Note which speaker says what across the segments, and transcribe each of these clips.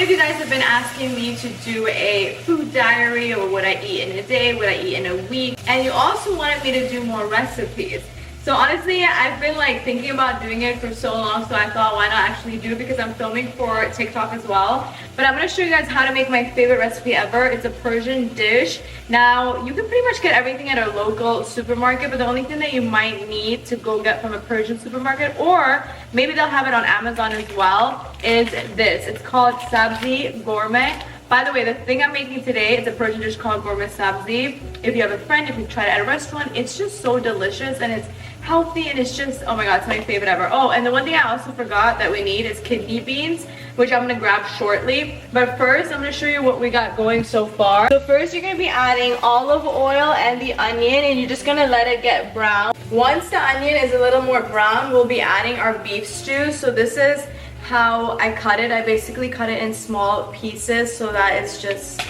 Speaker 1: of you guys have been asking me to do a food diary, or what I eat in a day, what I eat in a week, and you also wanted me to do more recipes. So honestly, I've been like thinking about doing it for so long, so I thought why not actually do it, because I'm filming for TikTok as well. But I'm gonna show you guys how to make my favorite recipe ever. It's a Persian dish. Now, you can pretty much get everything at a local supermarket, but the only thing that you might need to go get from a Persian supermarket, or maybe they'll have it on Amazon as well, is this. It's called Sabzi Gourmet. By the way, the thing I'm making today is a Persian dish called Gourmet Sabzi. If you have a friend, if you've tried it at a restaurant, it's just so delicious and it's healthy and it's just, oh my god, it's my favorite ever. Oh, and the one thing I also forgot that we need is kidney beans, which I'm gonna grab shortly. But first, I'm gonna show you what we got going so far. So first, you're gonna be adding olive oil and the onion, and you're just gonna let it get brown. Once the onion is a little more brown, we'll be adding our beef stew. So this is how I cut it. I basically cut it in small pieces so that it's just,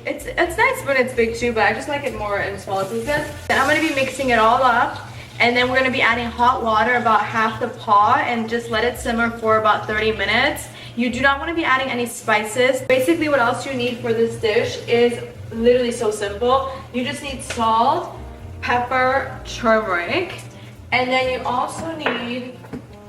Speaker 1: it's nice when it's big too, but I just like it more in smaller pieces. Then I'm gonna be mixing it all up. And then we're gonna be adding hot water, about half the pot, and just let it simmer for about 30 minutes. You do not wanna be adding any spices. Basically, what else you need for this dish is literally so simple. You just need salt, pepper, turmeric, and then you also need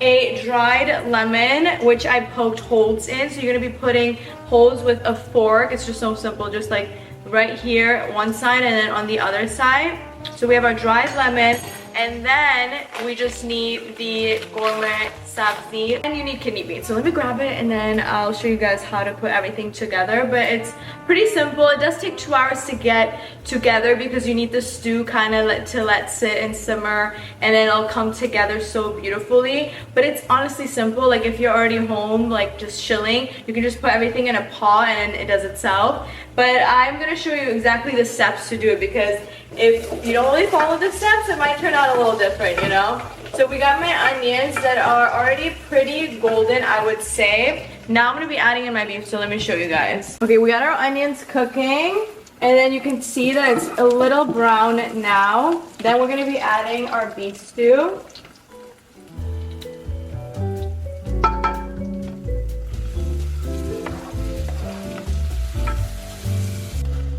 Speaker 1: a dried lemon, which I poked holes in. So you're gonna be putting holes with a fork. It's just so simple, just like right here, one side, and then on the other side. So we have our dried lemon, and then we just need the gourmet sabzi, and you need kidney beans. So let me grab it and then I'll show you guys how to put everything together. But it's pretty simple. It does take 2 hours to get together because you need the stew kind of let sit and simmer, and then it'll come together so beautifully. But it's honestly simple. Like if you're already home, like just chilling, you can just put everything in a pot and it does itself. But I'm gonna show you exactly the steps to do it, because if you don't really follow the steps, it might turn out a little different, you know? So we got my onions that are already pretty golden, I would say. Now I'm gonna be adding in my beef, so let me show you guys. Okay, we got our onions cooking, and then you can see that it's a little brown now. Then we're gonna be adding our beef stew.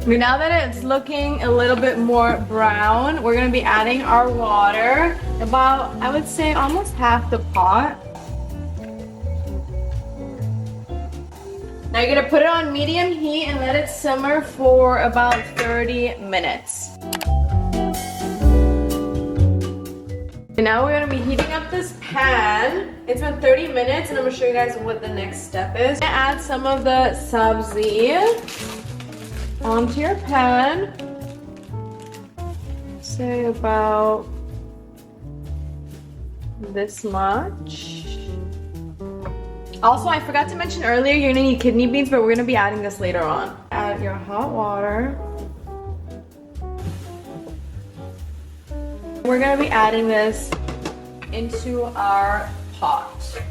Speaker 1: Now that it's looking a little bit more brown, we're gonna be adding our water, about, I would say, almost half the pot. Now you're gonna put it on medium heat and let it simmer for about 30 minutes. And now we're gonna be heating up this pan. It's been 30 minutes, and I'm gonna show you guys what the next step is. Add some of the sabzi onto your pan. Say about this much. Also, I forgot to mention earlier, you're gonna need kidney beans, but we're gonna be adding this later on. Add your hot water. We're gonna be adding this into our pot.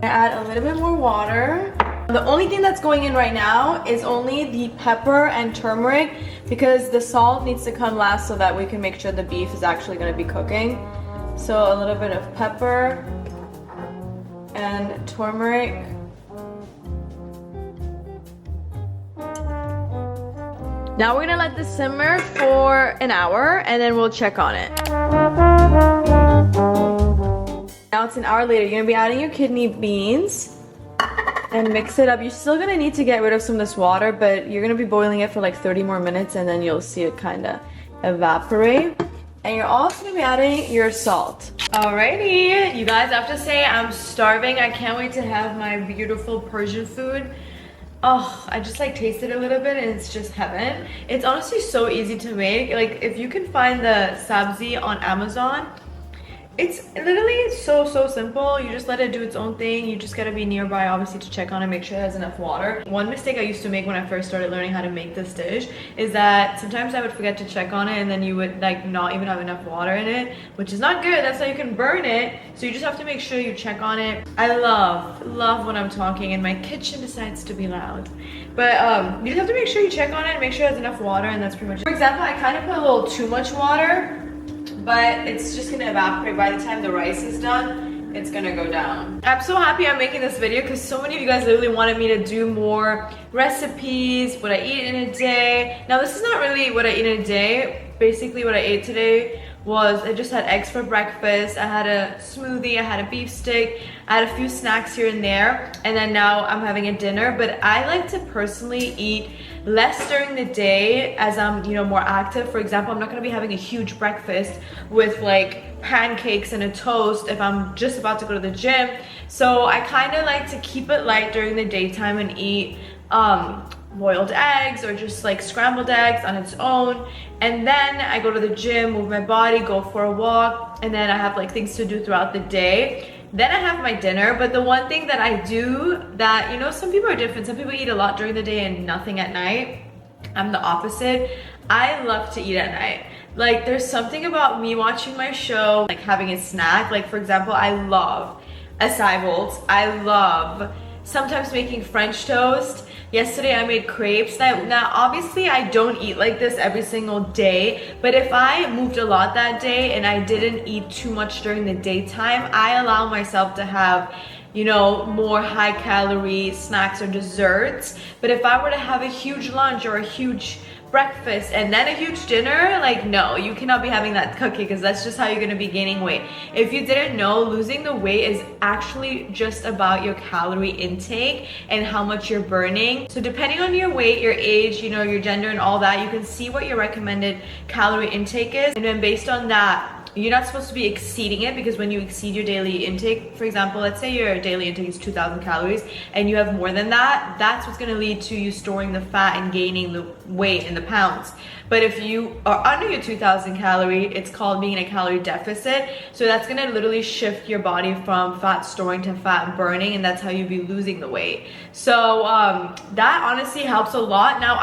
Speaker 1: Add a little bit more water. The only thing that's going in right now is only the pepper and turmeric, because the salt needs to come last so that we can make sure the beef is actually going to be cooking. So a little bit of pepper and turmeric. Now we're gonna let this simmer for an hour, and then we'll check on it. Now it's an hour later. You're gonna be adding your kidney beans and mix it up. You're still gonna need to get rid of some of this water, but you're gonna be boiling it for like 30 more minutes, and then you'll see it kind of evaporate. And you're also gonna be adding your salt. Alrighty, you guys, I have to say I'm starving. I can't wait to have my beautiful Persian food. Oh, I just like tasted it a little bit and it's just heaven. It's honestly so easy to make. Like if you can find the sabzi on Amazon, it's literally so simple. You just let it do its own thing. You just gotta be nearby, obviously, to check on it, make sure it has enough water. One mistake I used to make when I first started learning how to make this dish is that sometimes I would forget to check on it, and then you would like not even have enough water in it, which is not good. That's how you can burn it. So you just have to make sure you check on it. I love when I'm talking and my kitchen decides to be loud. But you just have to make sure you check on it, make sure it has enough water, and that's pretty much it. For example, I kind of put a little too much water, but it's just gonna evaporate by the time the rice is done. it's gonna go down. I'm so happy I'm making this video because so many of you guys literally wanted me to do more recipes, what I eat in a day. Now this is not really what I eat in a day. Basically what I ate today was I just had eggs for breakfast, I had a smoothie, I had a beef stick, I had a few snacks here and there, and then now I'm having a dinner. But I like to personally eat less during the day as I'm, you know, more active. For example, I'm not going to be having a huge breakfast with like pancakes and a toast if I'm just about to go to the gym. So I kind of like to keep it light during the daytime and eat boiled eggs or just like scrambled eggs on its own, and then I go to the gym, move my body, go for a walk, and then I have like things to do throughout the day. Then I have my dinner. But the one thing that I do that, you know, some people are different. Some people eat a lot during the day and nothing at night. I'm the opposite. I love to eat at night. Like there's something about me watching my show, like having a snack. Like for example, I love acai bowls. I love sometimes making French toast. Yesterday I made crepes. Now obviously I don't eat like this every single day, but if I moved a lot that day and I didn't eat too much during the daytime, I allow myself to have, you know, more high calorie snacks or desserts. But if I were to have a huge lunch or a huge breakfast and then a huge dinner, like no, you cannot be having that cookie because that's just how you're going to be gaining weight. If you didn't know, losing the weight is actually just about your calorie intake and how much you're burning. So depending on your weight, your age, you know, your gender and all that, you can see what your recommended calorie intake is, and then based on that, you're not supposed to be exceeding it, because when you exceed your daily intake, for example, let's say your daily intake is 2,000 calories and you have more than that, that's what's going to lead to you storing the fat and gaining the weight in the pounds. But if you are under your 2,000 calorie, it's called being in a calorie deficit. So that's going to literally shift your body from fat storing to fat burning, and that's how you'll be losing the weight. So that honestly helps a lot. Now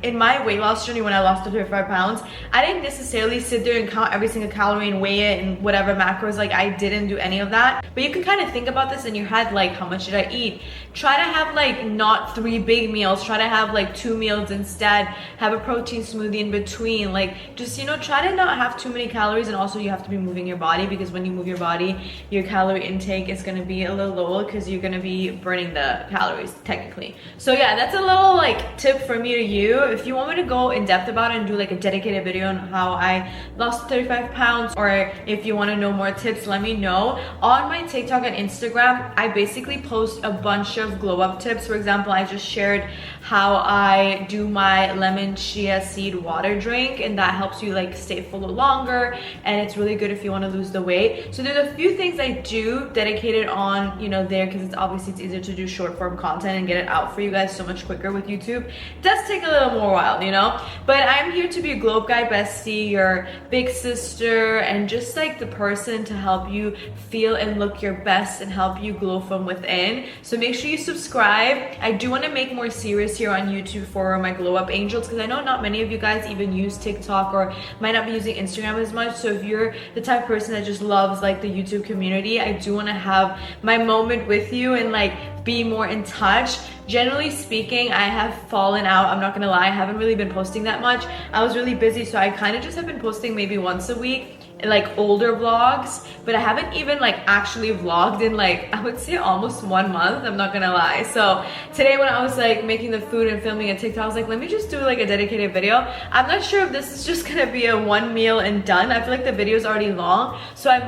Speaker 1: in my weight loss journey, when I lost the 35 pounds, I didn't necessarily sit there and count every single calorie and weigh it and whatever macros. Like I didn't do any of that. But you can kind of think about this in your head, like how much did I eat? Try to have like not 3 big meals. Try to have like 2 meals instead. Have a protein smoothie in between. Like just, you know, try to not have too many calories. And also you have to be moving your body, because when you move your body, your calorie intake is going to be a little lower because you're going to be burning the calories technically. So yeah, that's a little like tip for me to you. If you want me to go in depth about it and do like a dedicated video on how I lost 35 pounds, or if you want to know more tips, let me know. On my TikTok and Instagram, I basically post a bunch of glow up tips. For example, I just shared how I do my lemon chia seed water drink, and that helps you like stay fuller longer, and it's really good if you want to lose the weight. So there's a few things I do dedicated on, you know, there, because it's easier to do short form content and get it out for you guys so much quicker with YouTube. It does take a little more while, you know, but I'm here to be a glow up guide bestie, your big sister, and just like the person to help you feel and look your best and help you glow from within. So make sure you subscribe. I do want to make more series here on YouTube for my glow up angels, because I know not many of you guys even use TikTok or might not be using Instagram as much. So if you're the type of person that just loves like the YouTube community, I do want to have my moment with you and like be more in touch. Generally speaking, I have fallen out. I'm not gonna lie, I haven't really been posting that much. I was really busy, so I kind of just have been posting maybe once a week, like older vlogs, but I haven't even like actually vlogged in like, I would say almost 1 month. I'm not gonna lie. So today when I was like making the food and filming a TikTok, I was like, let me just do like a dedicated video. I'm not sure if this is just gonna be a 1 meal and done. I feel like the video is already long, so I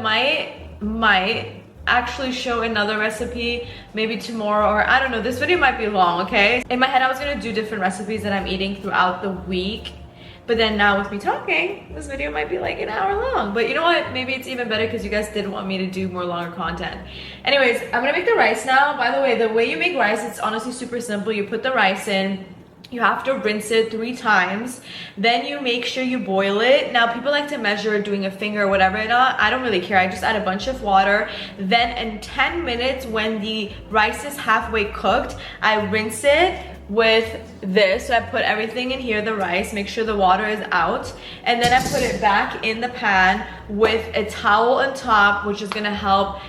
Speaker 1: might actually show another recipe maybe tomorrow, or I don't know. This video might be long, okay? In my head I was gonna do different recipes that I'm eating throughout the week, but then now with me talking, this video might be like an hour long. But you know what, maybe it's even better because you guys didn't want me to do more longer content. Anyways, I'm gonna make the rice now. By the way you make rice, it's honestly super simple. You put the rice in, you have to rinse it 3 times, then you make sure you boil it. Now people like to measure doing a finger or whatever. I don't really care. I just add a bunch of water. Then in 10 minutes, when the rice is halfway cooked, I rinse it with this. So I put everything in here, the rice, make sure the water is out, and then I put it back in the pan with a towel on top, which is gonna help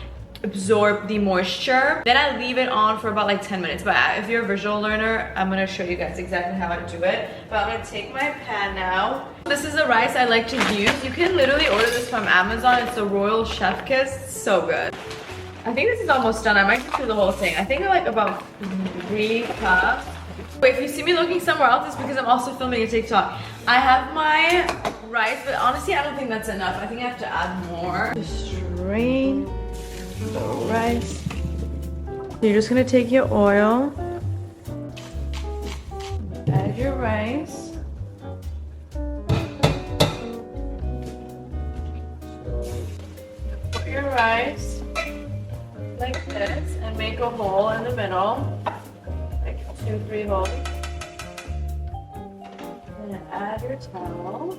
Speaker 1: absorb the moisture. Then I leave it on for about like 10 minutes. But if you're a visual learner, I'm gonna show you guys exactly how I do it. But I'm gonna take my pan now. This is the rice I like to use. You can literally order this from Amazon. It's a Royal Chef Kiss. So good. I think this is almost done. I might just do the whole thing. I think like about 3 cups. Wait, if you see me looking somewhere else, it's because I'm also filming a TikTok. I have my rice, but honestly, I don't think that's enough. I think I have to add more. Just strain the rice. So you're just gonna take your oil, add your rice. Put your rice like this and make a hole in the middle, like 2-3 holes. And add your towel.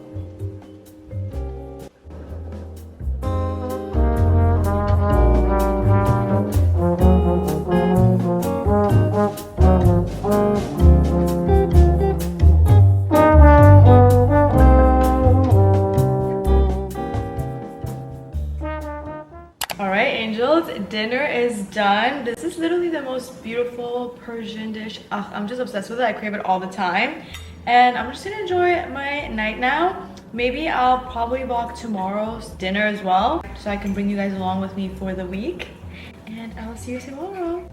Speaker 1: Alright, angels, dinner is done. This is literally the most beautiful Persian dish. Ugh, I'm just obsessed with it. I crave it all the time. And I'm just gonna enjoy my night now. Maybe I'll probably vlog tomorrow's dinner as well, so I can bring you guys along with me for the week. And I'll see you tomorrow.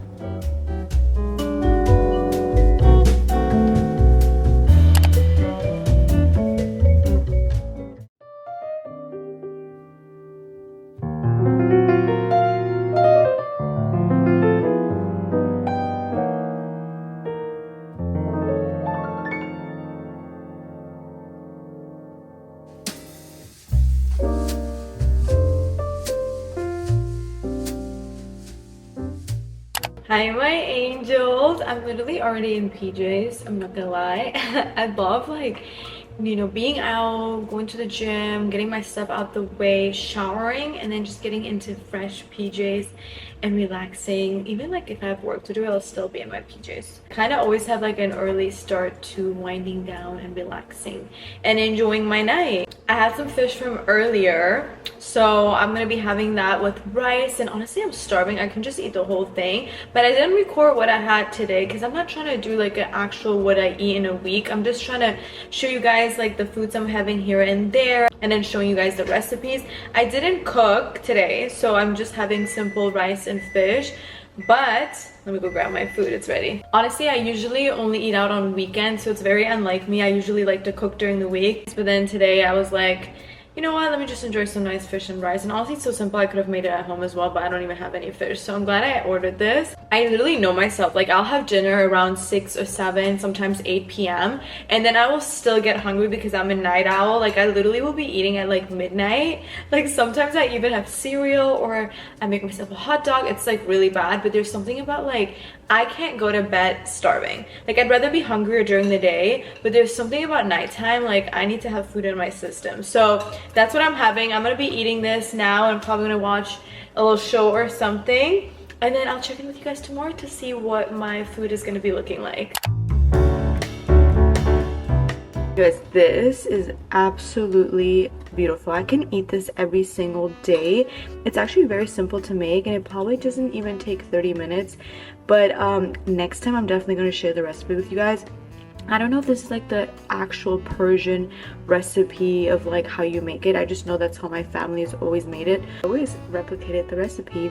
Speaker 1: Hi my angels, I'm literally already in PJs, I'm not gonna lie. I love like, you know, being out, going to the gym, getting my stuff out the way, showering, and then just getting into fresh PJs and relaxing. Even like if I have work to do, I'll still be in my PJs. Kind of always have like an early start to winding down and relaxing and enjoying my night. I had some fish from earlier, so I'm gonna be having that with rice, and honestly I'm starving. I can just eat the whole thing, but I didn't record what I had today because I'm not trying to do like an actual what I eat in a week. I'm just trying to show you guys like the foods I'm having here and there, and then showing you guys the recipes. I didn't cook today, so I'm just having simple rice and fish. But let me go grab my food, it's ready. Honestly, I usually only eat out on weekends, so it's very unlike me. I usually like to cook during the week, but then today I was like, you know what, let me just enjoy some nice fish and rice. And honestly, it's so simple. I could have made it at home as well, but I don't even have any fish, so I'm glad I ordered this. I literally know myself, like I'll have dinner around 6 or 7, sometimes 8 p.m. and then I will still get hungry because I'm a night owl. Like I literally will be eating at like midnight. Like sometimes I even have cereal, or I make myself a hot dog. It's like really bad, but there's something about like I can't go to bed starving. Like I'd rather be hungrier during the day, but there's something about nighttime, like I need to have food in my system. So that's what I'm having. I'm gonna be eating this now. I'm probably gonna watch a little show or something, and then I'll check in with you guys tomorrow to see what my food is gonna be looking like. Guys, this is absolutely beautiful. I can eat this every single day. It's actually very simple to make, and it probably doesn't even take 30 minutes. But next time I'm definitely going to share the recipe with you guys. I don't know if this is like the actual Persian recipe of like how you make it. I just know that's how my family has always made it. I always replicated the recipe.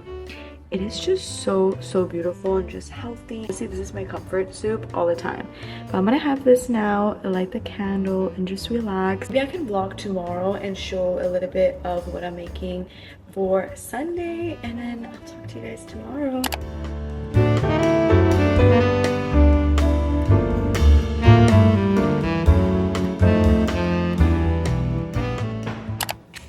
Speaker 1: It is just so beautiful and just healthy. See, this is my comfort soup all the time. But I'm gonna have this now, light the candle, and just relax. Maybe I can vlog tomorrow and show a little bit of what I'm making for Sunday, and then I'll talk to you guys tomorrow.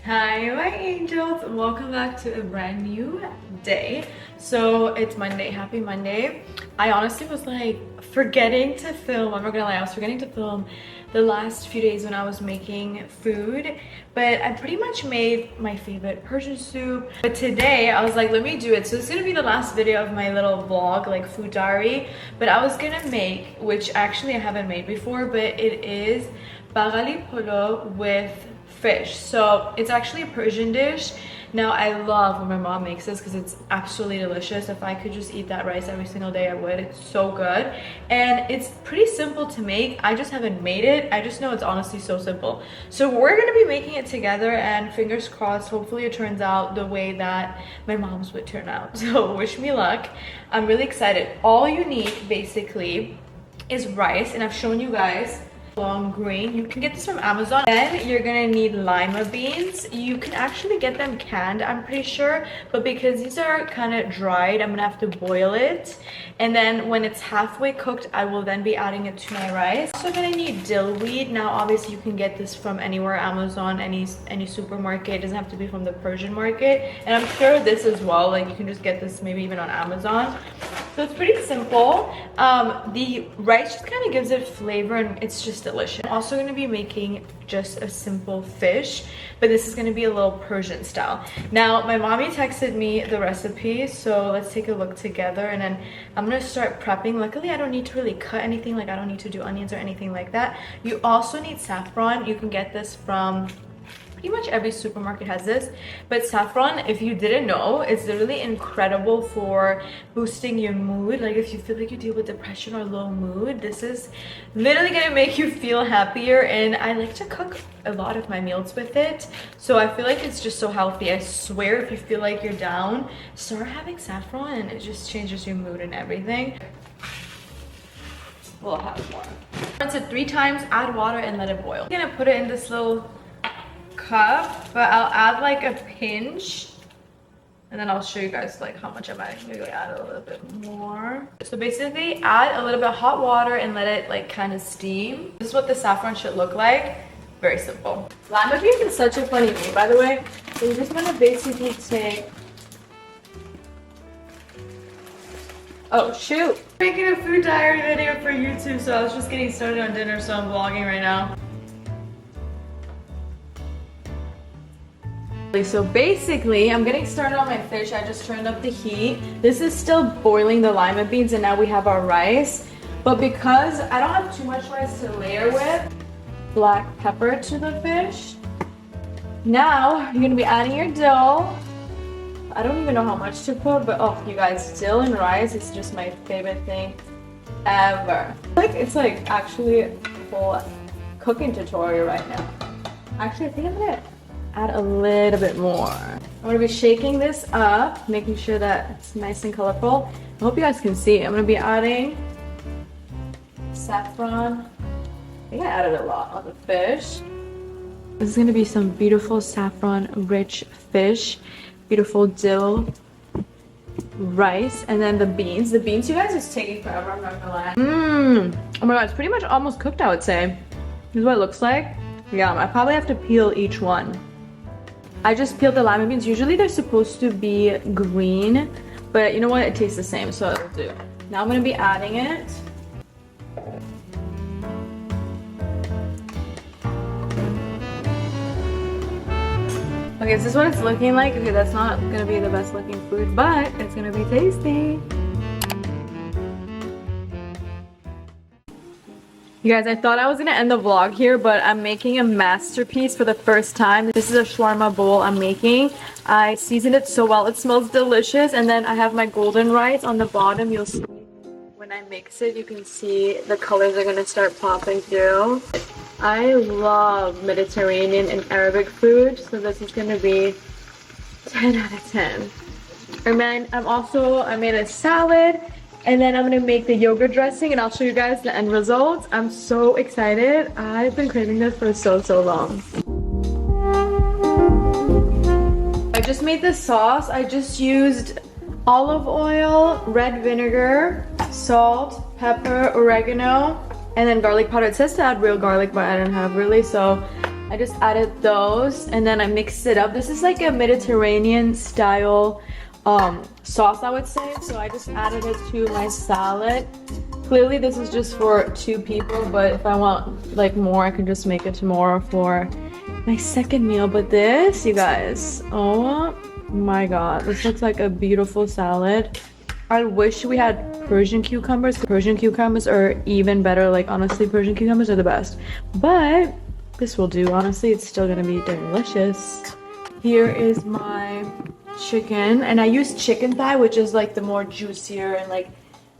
Speaker 1: Hi my angels, welcome back to a brand new day. So it's Monday. Happy Monday. I honestly was like forgetting to film. I'm not gonna lie, I was forgetting to film the last few days when I was making food, but I pretty much made my favorite Persian soup. But today I was like, let me do it. So it's gonna be the last video of my little vlog, like food diary. But I was gonna make, which actually I haven't made before, but it is bagali polo with fish. So it's actually a Persian dish. Now I love when my mom makes this because it's absolutely delicious. If I could just eat that rice every single day, I would. It's so good. And it's pretty simple to make. I just haven't made it. I just know it's honestly so simple. So we're gonna be making it together, and fingers crossed, hopefully it turns out the way that my mom's would turn out. So wish me luck. I'm really excited. All you need basically is rice, and I've shown you guys long green. You can get this from Amazon. Then you're gonna need lima beans. You can actually get them canned, I'm pretty sure, but because these are kind of dried, I'm gonna have to boil it, and then when it's halfway cooked, I will then be adding it to my rice. Also gonna need dill weed. Now obviously you can get this from anywhere, Amazon, any supermarket. It doesn't have to be from the Persian market, and I'm sure this as well, like you can just get this maybe even on Amazon. So it's pretty simple. The rice just kind of gives it flavor, and it's just delicious. I'm also going to be making just a simple fish, but this is going to be a little Persian style. Now my mommy texted me the recipe, so let's take a look together, and then I'm going to start prepping. Luckily I don't need to really cut anything, like I don't need to do onions or anything like that. You also need saffron. You can get this from pretty much every supermarket has this, but saffron, if you didn't know, is really incredible for boosting your mood. Like if you feel like you deal with depression or low mood, this is literally gonna make you feel happier. And I like to cook a lot of my meals with it, so I feel like it's just so healthy. I swear, if you feel like you're down, start having saffron and it just changes your mood and everything. We'll have more. Rinse it 3 times, add water, and let it boil. I'm gonna put it in this little cup, but I'll add like a pinch, and then I'll show you guys like how much I'm adding. Maybe add a little bit more. So basically add a little bit of hot water and let it like kind of steam. This is what the saffron should look like. Very simple. Lima beans is such a funny name, by the way. So you just want to basically take, oh shoot, making a food diary video for YouTube, so I was just getting started on dinner, so I'm vlogging right now. So basically, I'm getting started on my fish. I just turned up the heat. This is still boiling the lima beans, and now we have our rice. But because I don't have too much rice to layer with, black pepper to the fish. Now, you're gonna be adding your dill. I don't even know how much to put, but oh, you guys, dill and rice is just my favorite thing ever. Like, it's like actually a full cooking tutorial right now. Actually, I think I'm gonna add a little bit more. I'm gonna be shaking this up, making sure that it's nice and colorful. I hope you guys can see. I'm gonna be adding saffron. I think I added a lot on the fish. This is gonna be some beautiful saffron rich fish, beautiful dill, rice, and then the beans. The beans, you guys, is taking forever, I'm not gonna lie. Oh my god, it's pretty much almost cooked, I would say. This is what it looks like. Yum. I probably have to peel each one. I just peeled the lima beans. Usually they're supposed to be green, but you know what? It tastes the same, so it'll do. Now I'm gonna be adding it. Okay, this is what it's looking like. Okay, that's not gonna be the best looking food, but it's gonna be tasty. You guys, I thought I was gonna end the vlog here, but I'm making a masterpiece for the first time. This is a shawarma bowl I'm making. I seasoned it so well, it smells delicious. And then I have my golden rice on the bottom. You'll see when I mix it, you can see the colors are gonna start popping through. I love Mediterranean and Arabic food, so this is gonna be 10 out of 10. And then I made a salad. And then I'm gonna make the yogurt dressing, and I'll show you guys the end result. I'm so excited. I've been craving this for so long. I just made this sauce. I just used olive oil, red vinegar, salt, pepper, oregano, and then garlic powder. It says to add real garlic, but I don't have really, so I just added those, and then I mixed it up. This is like a Mediterranean style sauce, I would say, so I just added it to my salad. Clearly this is just for 2 people, but if I want like more, I can just make it tomorrow for my second meal. But this, you guys, oh my god, this looks like a beautiful salad. I wish we had Persian cucumbers. Persian cucumbers are even better. Like honestly, Persian cucumbers are the best, but this will do. Honestly, it's still gonna be delicious. Here is my chicken, and I use chicken thigh, which is like the more juicier and like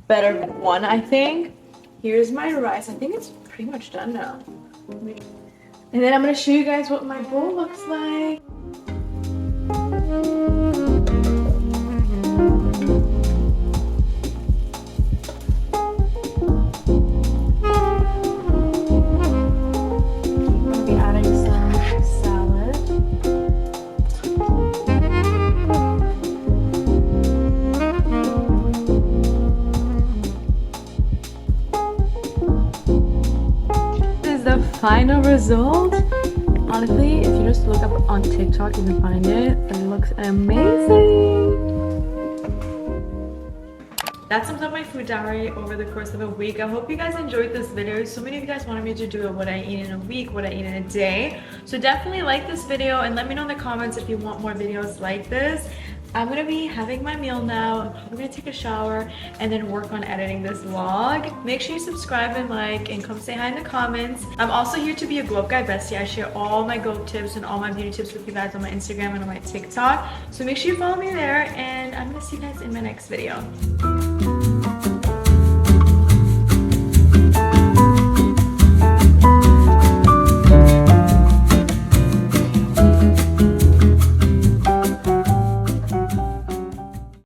Speaker 1: better one, I think. Here's my rice. I think it's pretty much done now. And then I'm gonna show you guys what my bowl looks like. I'll be adding some salad. This is the final result. Honestly, if you just look up on TikTok, you can find it. It looks amazing. That sums up my food diary over the course of a week. I hope you guys enjoyed this video. So many of you guys wanted me to do what I eat in a week, what I eat in a day. So definitely like this video and let me know in the comments if you want more videos like this. I'm gonna be having my meal now. I'm probably gonna take a shower and then work on editing this vlog. Make sure you subscribe and like and come say hi in the comments. I'm also here to be a glow up guy bestie. I share all my glow up tips and all my beauty tips with you guys on my Instagram and on my TikTok. So make sure you follow me there, and I'm gonna see you guys in my next video.